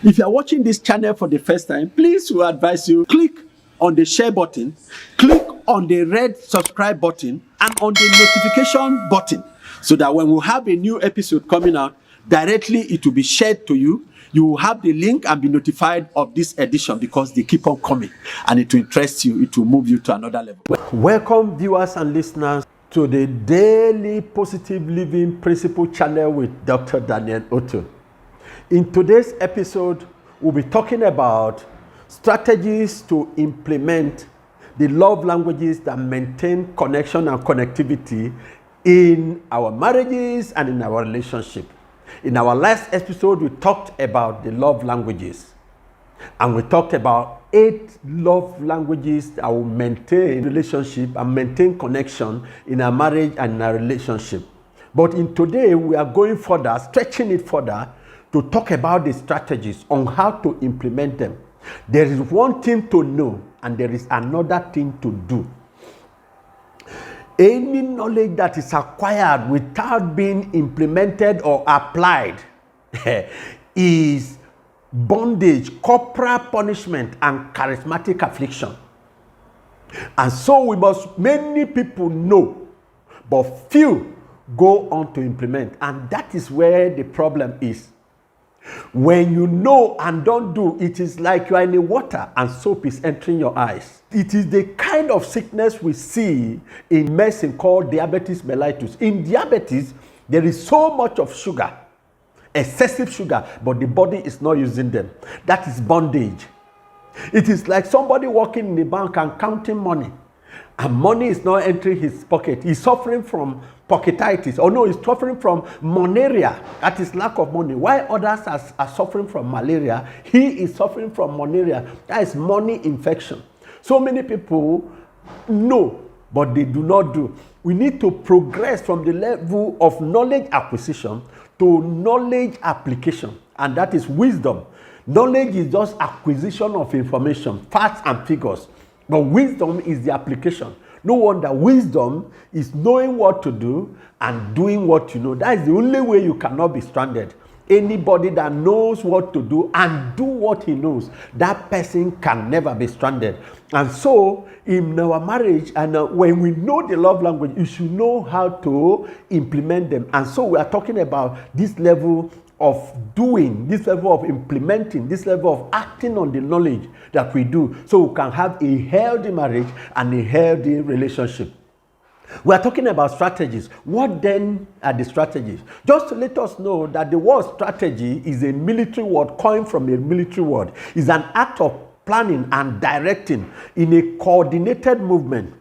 If you are watching this channel for the first time, please we advise you click on the share button, click on the red subscribe button, and on the notification button, so that when we have a new episode coming out, directly it will be shared to you. You will have the link and be notified of this edition because they keep on coming and it will interest you. It will move you to another level. Welcome, viewers and listeners, to the Daily Positive Living Principle channel with Dr. Daniel Otto. In today's episode, we'll be talking about strategies to implement the love languages that maintain connection and connectivity in our marriages and in our relationship. In our last episode, we talked about the love languages, and we talked about 8 love languages that will maintain relationship and maintain connection in our marriage and in our relationship. But in today, we are going further, stretching it further, to talk about the strategies on how to implement them. There is one thing to know and there is another thing to do. Any knowledge that is acquired without being implemented or applied is bondage, corporal punishment, and charismatic affliction. And so many people know, but few go on to implement. And that is where the problem is. When you know and don't do, it is like you are in the water and soap is entering your eyes. It is the kind of sickness we see in medicine called diabetes mellitus. In diabetes, there is so much of sugar, excessive sugar, but the body is not using them. That is bondage. It is like somebody working in the bank and counting money, and money is not entering his pocket. He's suffering from pocketitis, or no, he's suffering from monaria, that is lack of money. While others are suffering from malaria, he is suffering from monaria, that is money infection. So many people know, but they do not do. We need to progress from the level of knowledge acquisition to knowledge application, and that is wisdom. Knowledge is just acquisition of information, facts and figures, but wisdom is the application. No wonder wisdom is knowing what to do and doing what you know. That is the only way you cannot be stranded. Anybody that knows what to do and do what he knows, that person can never be stranded. And so in our marriage, and when we know the love language, you should know how to implement them. And so we are talking about this level of doing, this level of implementing, this level of acting on the knowledge that we do, so we can have a healthy marriage and a healthy relationship. We are talking about strategies. What then are the strategies? Just to let us know that the word strategy is a military word, coined from a military word. It's an act of planning and directing in a coordinated movement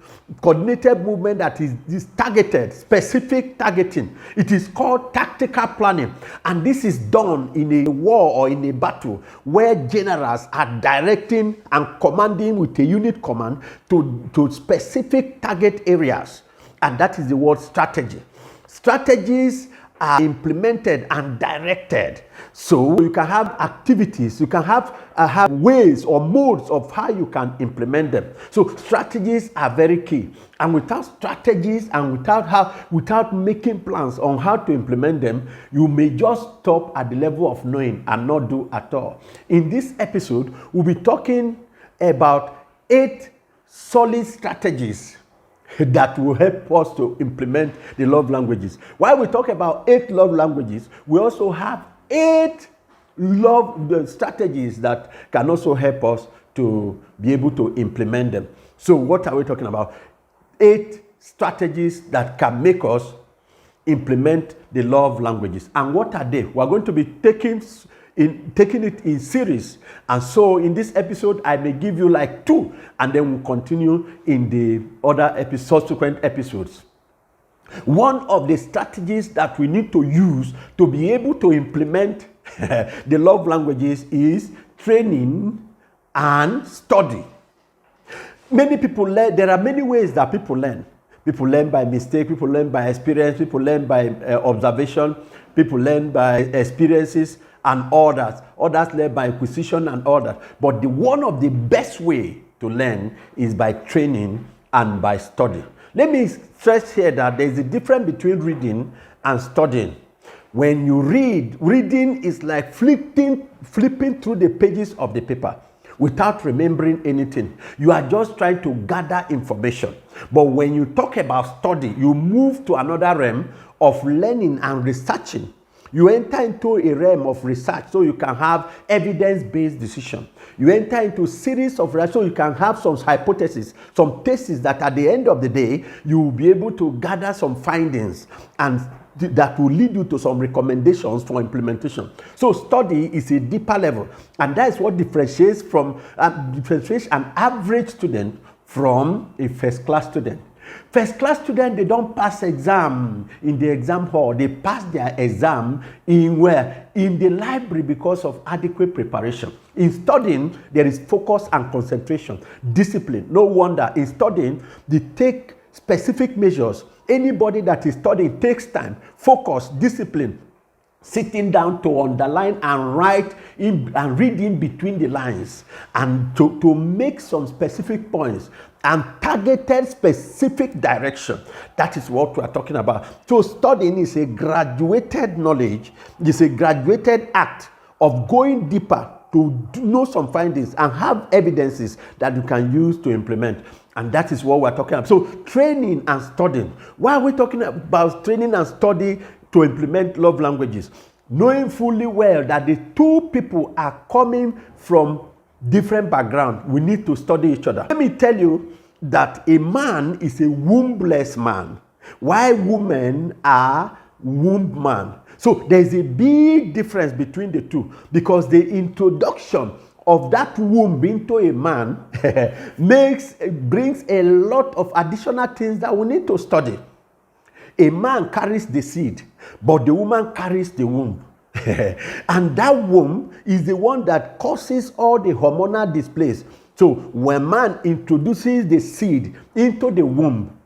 that is targeted, specific targeting. It is called tactical planning, and this is done in a war or in a battle where generals are directing and commanding with a unit command to specific target areas, and that is the word strategy. Strategies are implemented and directed. So you can have activities, you can have ways or modes of how you can implement them. So strategies are very key. And without strategies and without making plans on how to implement them, you may just stop at the level of knowing and not do at all. In this episode, we'll be talking about 8 solid strategies that will help us to implement the love languages. While we talk about 8 love languages, we also have 8 love strategies that can also help us to be able to implement them. So what are we talking about? 8 strategies that can make us implement the love languages. And what are they? We're going to be taking it in series, and so in this episode I may give you like 2, and then we'll continue in the other subsequent episodes. One of the strategies that we need to use to be able to implement the love languages is training and study. Many people learn. There are many ways that people learn. People learn by mistake, people learn by experience, people learn by observation, people learn by experiences and others learn by acquisition and others. But one of the best way to learn is by training and by study. Let me stress here that there is a difference between reading and studying. When you read, reading is like flipping through the pages of the paper without remembering anything. You are just trying to gather information. But when you talk about study, you move to another realm of learning and researching. You enter into a realm of research so you can have evidence-based decision. You enter into a series of research so you can have some hypotheses, some theses that at the end of the day, you will be able to gather some findings and that will lead you to some recommendations for implementation. So study is a deeper level, and that is what differentiates an average student from a first-class student. First-class students, they don't pass exam in the exam hall. They pass their exam in where? In the library, because of adequate preparation. In studying, there is focus and concentration, discipline. No wonder in studying, they take specific measures. Anybody that is studying takes time, focus, discipline, sitting down to underline and write in and read in between the lines, and to make some specific points and targeted specific direction. That is what we are talking about. So studying is a graduated knowledge, it's a graduated act of going deeper to know some findings and have evidences that you can use to implement. And that is what we're talking about. So training and studying. Why are we talking about training and study to implement love languages? Knowing fully well that the two people are coming from different backgrounds, we need to study each other. Let me tell you that a man is a wombless man, while women are womb man. So there's a big difference between the two, because the introduction of that womb into a man brings a lot of additional things that we need to study. A man carries the seed, but the woman carries the womb. And that womb is the one that causes all the hormonal displays. So when man introduces the seed into the womb,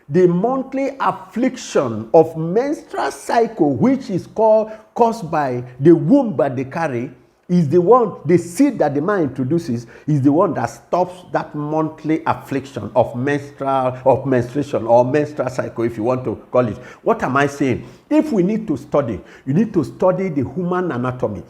the monthly affliction of menstrual cycle, which is caused by the womb that they carry, is the seed that the man introduces is the one that stops that monthly affliction of menstruation or menstrual cycle, if you want to call it. What am I saying? If we need to study, you need to study the human anatomy,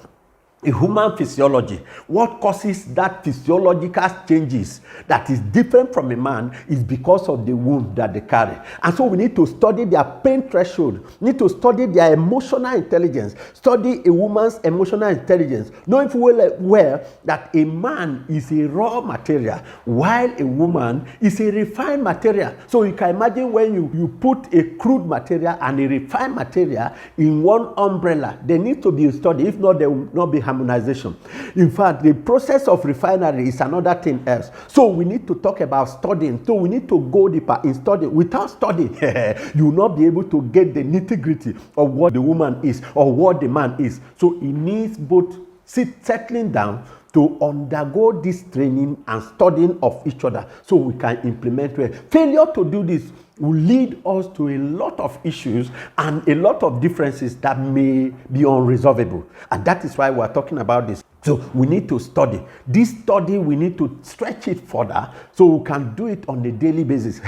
the human physiology. What causes that physiological changes that is different from a man is because of the womb that they carry. And so we need to study their pain threshold, we need to study their emotional intelligence, study a woman's emotional intelligence, knowing full well that a man is a raw material while a woman is a refined material. So you can imagine when you put a crude material and a refined material in one umbrella, they need to be studied. If not, they will not be harmonization. In fact, the process of refinery is another thing else. So we need to talk about studying. So we need to go deeper in studying. Without studying, you will not be able to get the nitty-gritty of what the woman is or what the man is. So it needs both settling down to undergo this training and studying of each other so we can implement well. Failure to do this will lead us to a lot of issues and a lot of differences that may be unresolvable. And that is why we are talking about this. So we need to study. This study, we need to stretch it further so we can do it on a daily basis.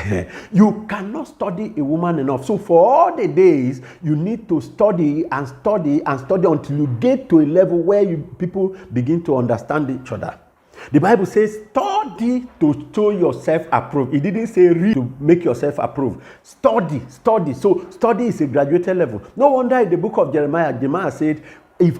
You cannot study a woman enough. So for all the days, you need to study and study and study until you get to a level where people begin to understand each other. The Bible says, study to show yourself approved. It didn't say read to make yourself approved. Study. So study is a graduated level. No wonder in the book of Jeremiah said,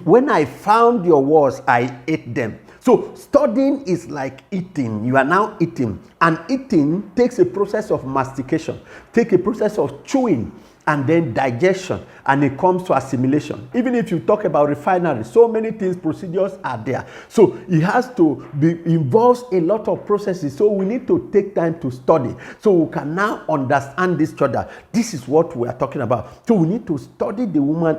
when I found your words, I ate them. So studying is like eating. You are now eating. And eating takes a process of mastication, take a process of chewing, and then digestion, and it comes to assimilation. Even if you talk about refinery, so many things, procedures are there. So it has to involves a lot of processes. So we need to take time to study so we can now understand each other. This is what we are talking about. So we need to study the woman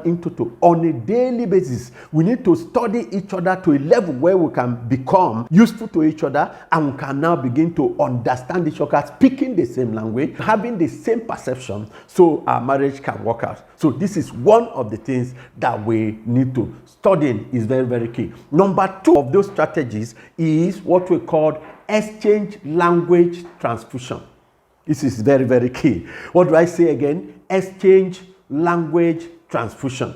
on a daily basis. We need to study each other to a level where we can become useful to each other, and we can now begin to understand each other, speaking the same language, having the same perception, so our marriage can work out. So this is one of the things that we need to study. Is very, very key. Number 2 of those strategies is what we call exchange language transfusion. This is very, very key. What do I say again? Exchange language transfusion.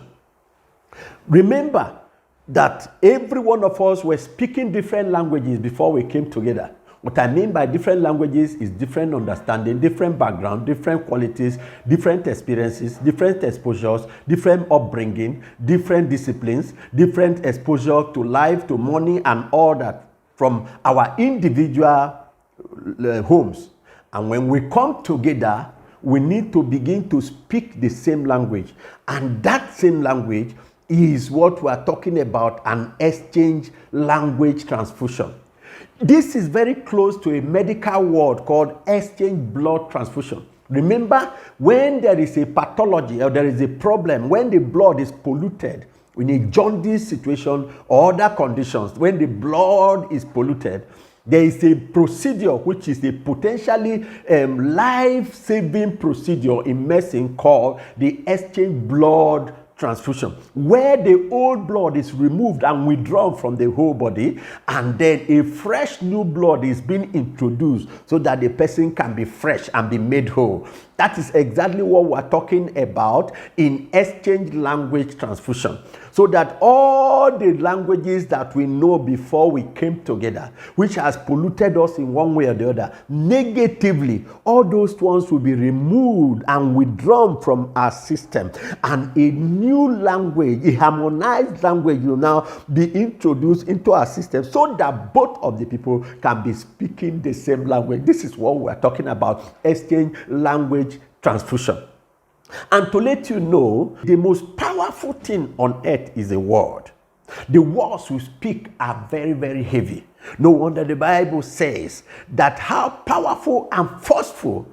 Remember that every one of us were speaking different languages before we came together. What I mean by different languages is different understanding, different background, different qualities, different experiences, different exposures, different upbringing, different disciplines, different exposure to life, to money, and all that from our individual homes. And when we come together, we need to begin to speak the same language. And that same language is what we are talking about, an exchange language transfusion. This is very close to a medical word called exchange blood transfusion. Remember, when there is a pathology or there is a problem, when the blood is polluted, in a jaundice situation or other conditions, when the blood is polluted, there is a procedure which is a potentially life-saving procedure in medicine called the exchange blood transfusion, where the old blood is removed and withdrawn from the whole body, and then a fresh new blood is being introduced so that the person can be fresh and be made whole. That is exactly what we're talking about in exchange language transfusion. So that all the languages that we know before we came together, which has polluted us in one way or the other, negatively, all those ones will be removed and withdrawn from our system. And a new language, a harmonized language will now be introduced into our system so that both of the people can be speaking the same language. This is what we're talking about, exchange language transfusion. And to let you know, the most powerful thing on earth is a word. The words we speak are very, very heavy. No wonder the Bible says that how powerful and forceful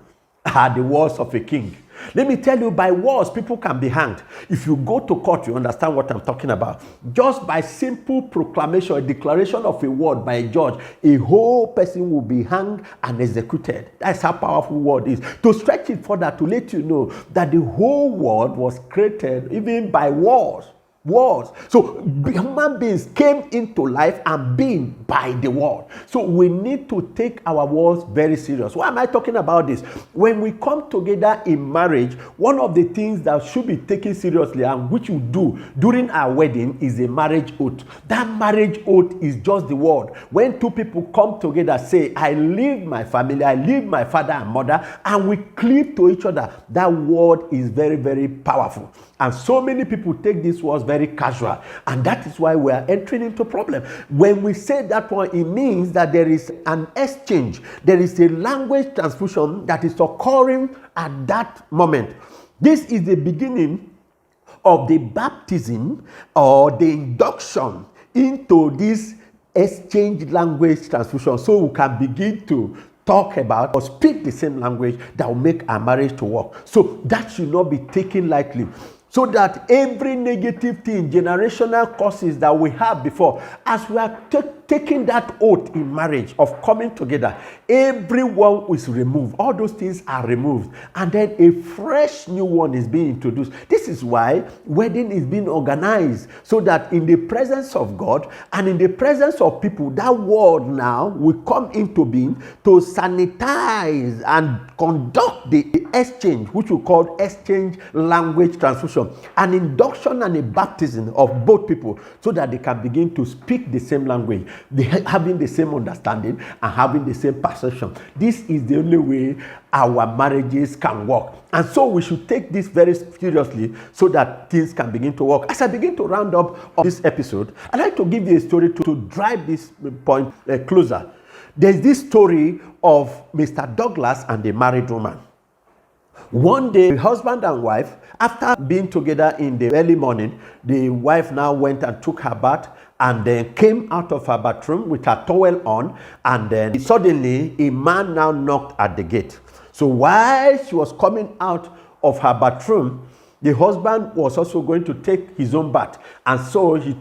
are the words of a king. Let me tell you, by words, people can be hanged. If you go to court, you understand what I'm talking about. Just by simple proclamation, a declaration of a word by a judge, a whole person will be hanged and executed. That's how powerful word is. To stretch it further, to let you know that the whole world was created even by words. Words. So human beings came into life and being by the word. So we need to take our words very serious. Why am I talking about this? When we come together in marriage, one of the things that should be taken seriously and which we do during our wedding is a marriage oath. That marriage oath is just the word. When two people come together, say, I leave my family, I leave my father and mother, and we cleave to each other, that word is very, very powerful. And so many people take these words very casual. And that is why we are entering into problem. When we say that one, it means that there is an exchange. There is a language transfusion that is occurring at that moment. This is the beginning of the baptism or the induction into this exchange language transfusion. So we can begin to talk about or speak the same language that will make our marriage to work. So that should not be taken lightly. So that every negative thing, generational causes that we have before, as we are taking that oath in marriage of coming together, everyone is removed. All those things are removed. And then a fresh new one is being introduced. This is why wedding is being organized. So that in the presence of God and in the presence of people, that word now will come into being to sanitize and conduct the exchange, which we call exchange language transfusion. An induction and a baptism of both people so that they can begin to speak the same language, having the same understanding and having the same perception. This is the only way our marriages can work. And so we should take this very seriously so that things can begin to work. As I begin to round up this episode, I'd like to give you a story to drive this point closer. There's this story of Mr. Douglas and the married woman. One day, the husband and wife, after being together in the early morning, the wife now went and took her bath and then came out of her bathroom with her towel on, and then suddenly a man now knocked at the gate. So while she was coming out of her bathroom, the husband was also going to take his own bath, and so he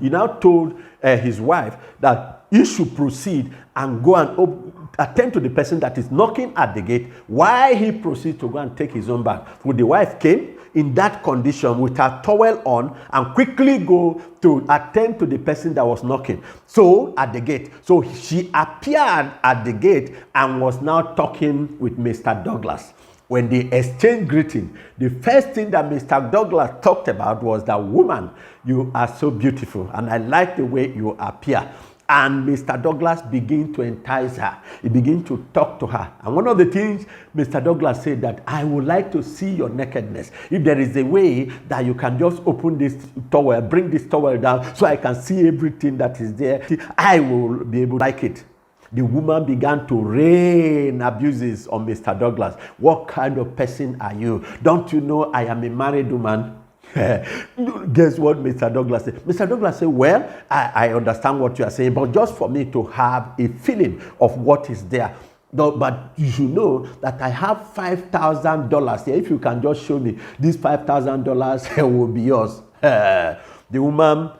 now told his wife that he should proceed and go and attend to the person that is knocking at the gate while he proceeds to go and take his own bath. So the wife came in that condition with her towel on and quickly go to attend to the person that was knocking. So at the gate. So she appeared at the gate and was now talking with Mr. Douglas. When they exchanged greeting, the first thing that Mr. Douglas talked about was that, woman, you are so beautiful and I like the way you appear. And Mr. Douglas began to entice her. He began to talk to her. And one of the things Mr. Douglas said that, I would like to see your nakedness. If there is a way that you can just open this towel, bring this towel down so I can see everything that is there, I will be able to like it. The woman began to rain abuses on Mr. Douglas. What kind of person are you? Don't you know I am a married woman? Guess what Mr. Douglas said? Mr. Douglas said, well, I understand what you are saying, but just for me to have a feeling of what is there. No, but you know that I have $5,000 here. If you can just show me this $5,000 will be yours. The woman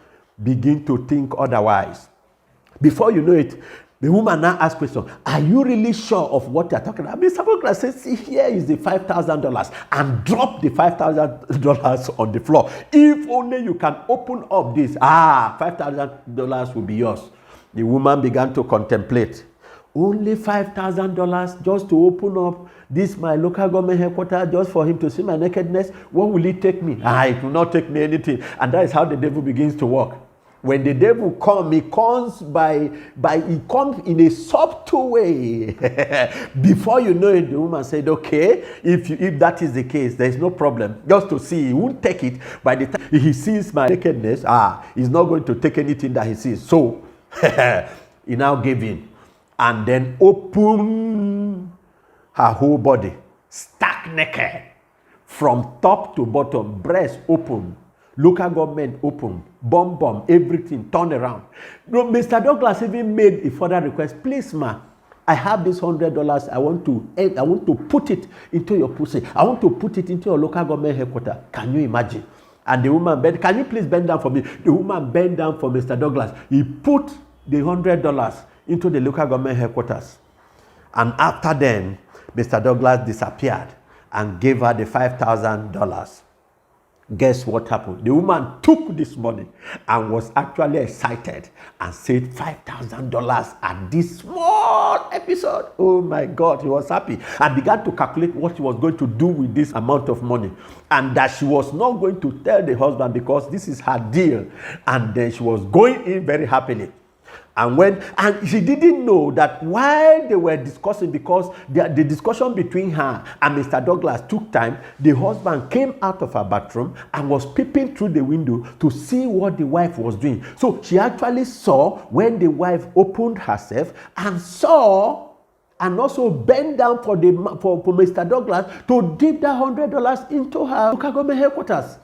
began to think otherwise. Before you know it, the woman now asks question, are you really sure of what you're talking about? Mr. Douglas says, see, here is the $5,000, and drop the $5,000 on the floor. If only you can open up this, $5,000 will be yours. The woman began to contemplate. Only $5,000 just to open up this my local government headquarters just for him to see my nakedness? What will it take me? It will not take me anything. And that is how the devil begins to work. When the devil comes, he comes he comes in a subtle way. Before you know it, the woman said, okay, if that is the case, there is no problem. Just to see, he won't take it. By the time he sees my nakedness, he's not going to take anything that he sees. So he now gave in and then opened her whole body, stark naked, from top to bottom, breast open, local government open, bum, everything turn around. Mr. Douglas even made a further request. Please, ma, I have this $100. I want to put it into your pussy. I want to put it into your local government headquarters. Can you imagine? And the woman bent. Can you please bend down for me? The woman bent down for Mr. Douglas. He put the $100 into the local government headquarters. And after then, Mr. Douglas disappeared and gave her the $5,000. Guess what happened? The woman took this money and was actually excited and said $5,000 at this small episode. Oh my God, he was happy and began to calculate what he was going to do with this amount of money, and that she was not going to tell the husband because this is her deal. And then she was going in very happily. And she didn't know that while they were discussing, because the discussion between her and Mr. Douglas took time, the husband came out of her bathroom and was peeping through the window to see what the wife was doing. So she actually saw when the wife opened herself and saw and also bent down for Mr. Douglas to dip that $100 into her local government headquarters.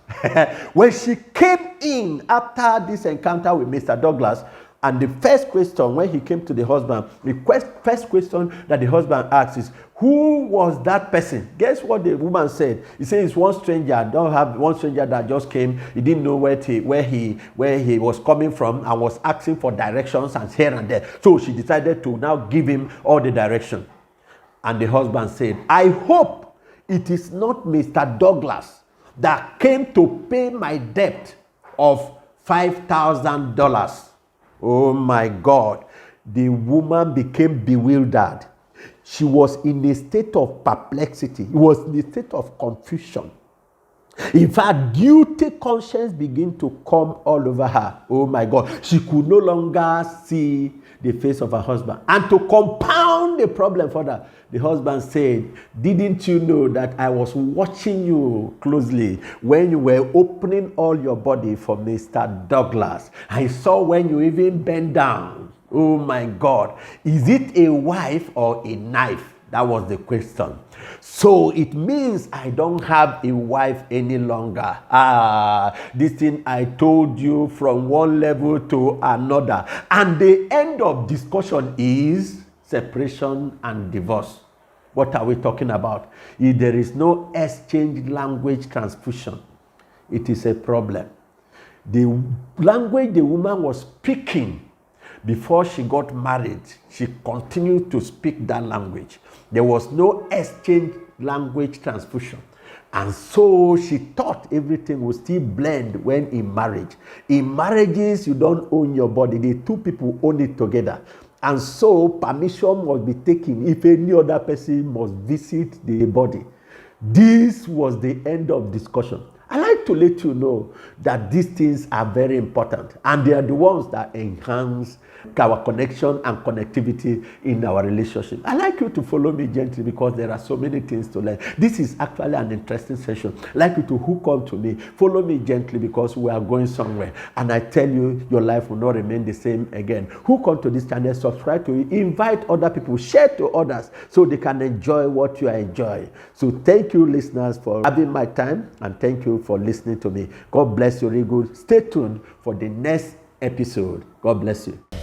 When she came in after this encounter with Mr. Douglas, and the first question, when he came to the husband, the first question that the husband asked is, who was that person? Guess what the woman said? He said, it's one stranger. Don't have one stranger that just came. He didn't know where he was coming from and was asking for directions and here and there. So she decided to now give him all the direction. And the husband said, I hope it is not Mr. Douglas that came to pay my debt of $5,000. Oh my God. The woman became bewildered. She was in a state of perplexity. It was in a state of confusion. In fact, guilty conscience began to come all over her. Oh my God. She could no longer see the face of her husband. And to compound the problem further, the husband said, didn't you know that I was watching you closely when you were opening all your body for Mr. Douglas? I saw when you even bent down. Oh my God. Is it a wife or a knife? That was the question. So it means I don't have a wife any longer. This thing I told you from one level to another. And the end of discussion is separation and divorce. What are we talking about? If there is no exchange language transfusion, it is a problem. The language the woman was speaking before she got married, she continued to speak that language. There was no exchange language transfusion. And so she thought everything would still blend when in marriage. In marriages, you don't own your body. The two people own it together. And so permission must be taken if any other person must visit the body. This was the end of discussion. I like to let you know that these things are very important, and they are the ones that enhance our connection and connectivity in our relationship. I like you to follow me gently because there are so many things to learn. This is actually an interesting session. I like you to hook on to me. Follow me gently because we are going somewhere. And I tell you, your life will not remain the same again. Hook on to this channel, subscribe to it, invite other people, share to others so they can enjoy what you are enjoying. So thank you, listeners, for having my time, and thank you for listening to me. God bless you, really good. Stay tuned for the next episode. God bless you.